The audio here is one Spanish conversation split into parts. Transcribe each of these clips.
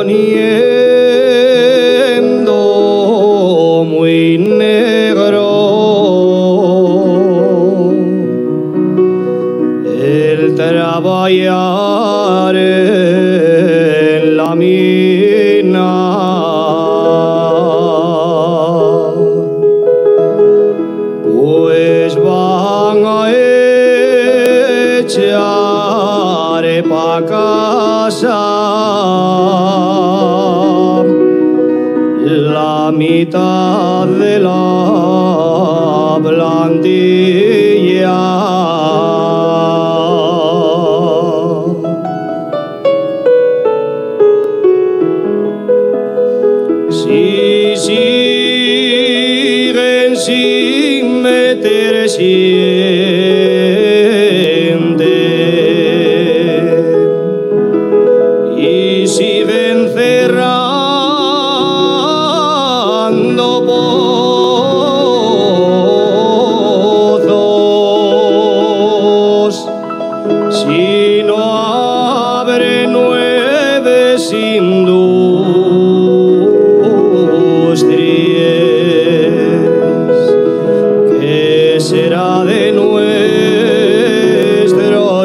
poniendo muy negro el trabajar en la mina. Pues van a echar pa' casa la mitad de la plantilla. Si siguen sin meter siente y siguen cerrando pozos, si no abre nuevas industrias, ¿qué será de nuestros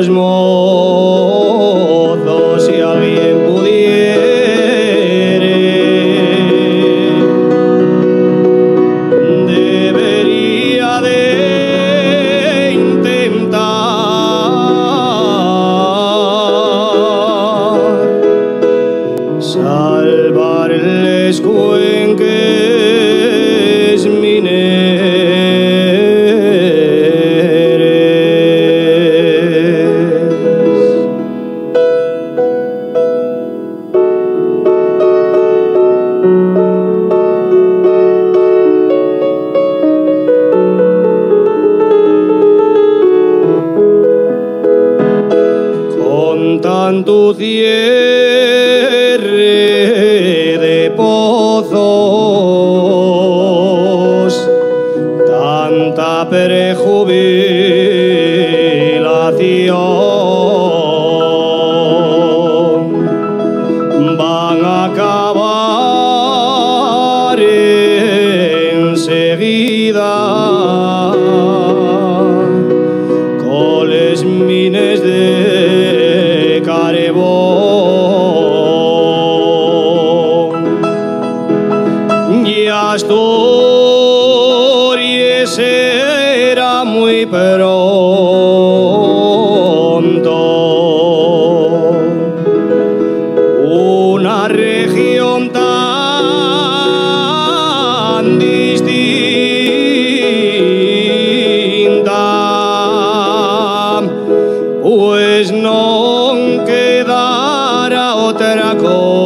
mozos si alguien pudiere? Debería de intentar salvarles cuenques mineres. Con tanto cierre de pozos, tanta prejubilación, van a acabar enseguida con les mines de carbón. Y Asturias será muy pronto una región tan distinta, pues no quedará otra cosa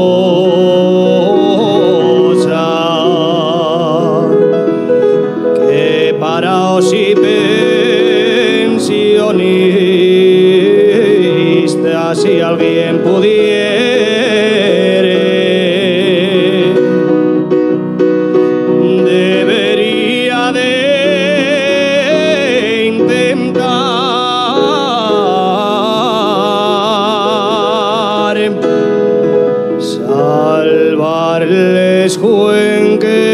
que paraos y pensionistas, si alguien pudiere. Debería de intentar salvarles cuenques